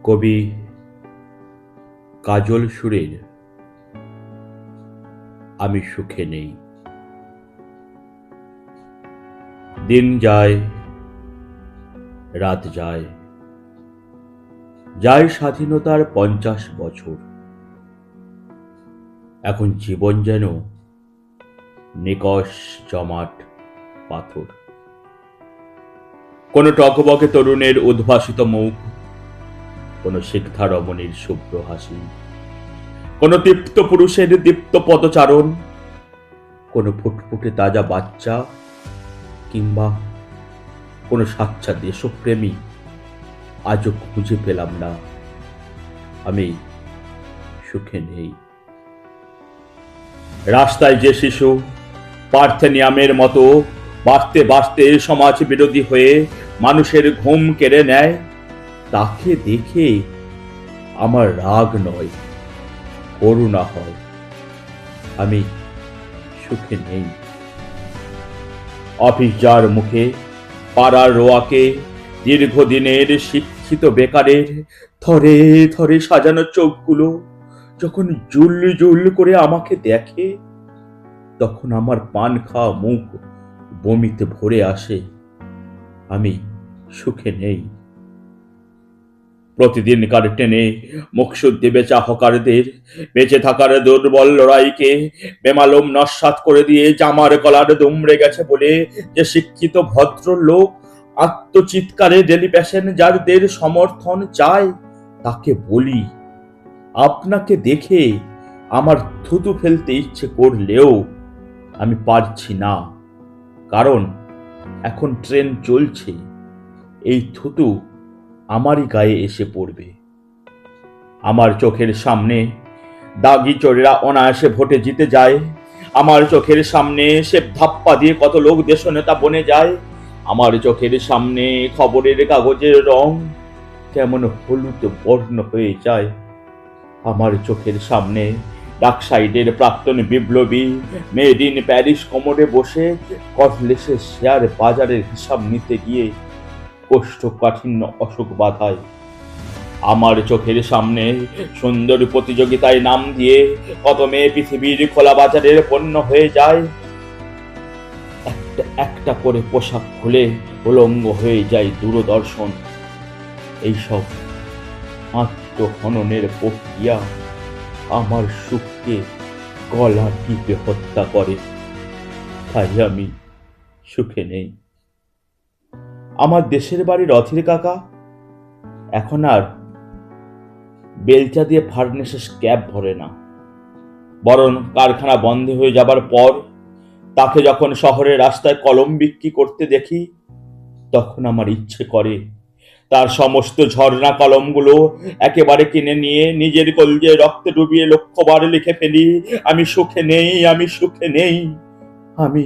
কবি কাজল সুরের আমি সুখে নেই। দিন যায়, রাত যায়, যায় স্বাধীনতার 50 বছর। এখন জীবন যেন নিকষ জমাট পাথর। কোন টকবকে তরুণের উদ্ভাসিত মুখ, কোন সিক্তা রমণীর শুভ্র হাসি, কোন দীপ্ত পুরুষের দীপ্ত পদচারণ, কোন ফুটফুটে তাজা বাচ্চা, কিংবা কোন সাচ্চা দেশপ্রেমী আজও খুঁজে পেলাম না। আমি সুখে নেই। রাস্তায় যে শিশু পার্থেনিয়ামের মতো বাঁচতে বাঁচতে সমাজ বিরোধী হয়ে মানুষের ঘুম কেড়ে নেয়, তাকে দেখে আমার রাগ নয়, করুণা হয়। আমি সুখে নেই। অফিস যার মুখে, পাড়ার রোয়াকে, দীর্ঘদিনের শিক্ষিত বেকারের থরে থরে সাজানো চোখগুলো যখন জুল জুল করে আমাকে দেখে, তখন আমার পান খাওয়া মুখ বমিতে ভরে আসে। আমি সুখে নেই। প্রতিদিনকার টেনে মুখশুদ্ধি বেচা হকারদের বেঁচে থাকার দুর্বল লড়াইকে বেমালুম নস্যাৎ করে দিয়ে জামার কলার দুমড়ে গেছে বলে যে শিক্ষিত ভদ্র লোক আত্মচিৎকারে ডেলি প্যাসেঞ্জারদের সমর্থন চায়, তাকে বলি, আপনাকে দেখে আমার থুতু ফেলতে ইচ্ছে করলেও আমি পারছি না, কারণ এখন ট্রেন চলছে, এই থুতু আমারই গায়ে এসে পড়বে। আমার চোখের সামনে দাগি চোরেরা অনায়াসে ভোটে জিতে যায়, আমার চোখের সামনে সে ধাপ্পা দিয়ে কত লোক দেশনেতা বনে যায়, আমার চোখের সামনে খবরের কাগজের রং কেমন হলুদ বর্ণ হয়ে যায়, আমার চোখের সামনে ডাকসাইডের প্রাক্তন বিপ্লবী মেড ইন প্যারিস কোমরে বসে কটলেসের শেয়ার বাজারের হিসাব নিতে গিয়ে কোষ্ঠকাঠিন্য অসুখ বাধায়, আমার চোখের সামনে সুন্দর প্রতিযোগিতায় নাম দিয়ে কত মেয়ে পৃথিবীর খোলা বাজারের পণ্য হয়ে যায়, একটা একটা করে পোশাক খুলে উলঙ্গ হয়ে যায় দূরদর্শন। এইসব আত্মহননের প্রক্রিয়া আমার সুখকে গলা টিপে হত্যা করে। তাই আমি সুখে নেই। আমার দেশের বাড়ি রথের কাকা এখন আর বেলচা দিয়ে ফার্নেসের ক্যাব ভরে না, বরং কারখানা বন্ধ হয়ে যাবার পর তাকে যখন শহরের রাস্তায় কলম বিক্রি করতে দেখি, তখন আমার ইচ্ছে করে তার সমস্ত ঝর্ণা কলমগুলো একেবারে কিনে নিয়ে নিজের কলজে রক্তে ডুবিয়ে লক্ষ্যবার লিখে ফেলি, আমি সুখে নেই, আমি সুখে নেই, আমি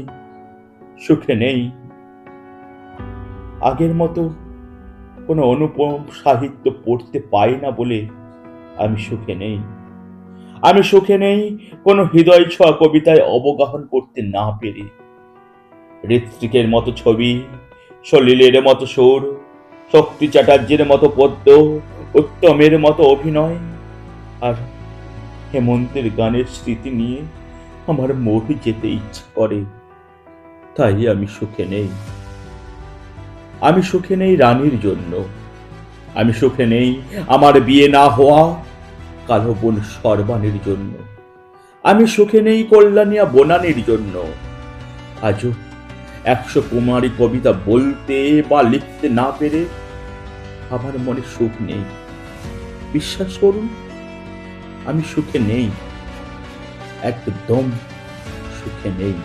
সুখে নেই। আগের মতো কোনো অনুপম সাহিত্য পড়তে পাই না বলে আমি সুখে নেই। আমি সুখে নেই কোনো হৃদয় ছোঁয়া কবিতায় অবগাহন করতে না পেরে। ঋত্বিকের মতো ছবি, সলিলের মতো সুর, শক্তি চ্যাটার্জির মতো পদ্য, উত্তমের মতো অভিনয়, আর হেমন্তের গানের স্মৃতি নিয়ে আমার মরে যেতে ইচ্ছে করে। তাই আমি সুখে নেই। আমি সুখে নেই রানীর জন্য, আমি সুখে নেই আমার বিয়ে না হওয়া কালো বোন সর্বাণীর জন্য, আমি সুখে নেই কল্যাণিয়া বনানীর জন্য। আজও 100 কুমারী কবিতা বলতে বা লিখতে না পেরে আমার মনে সুখ নেই। বিশ্বাস করুন, আমি সুখে নেই, একদম সুখে নেই।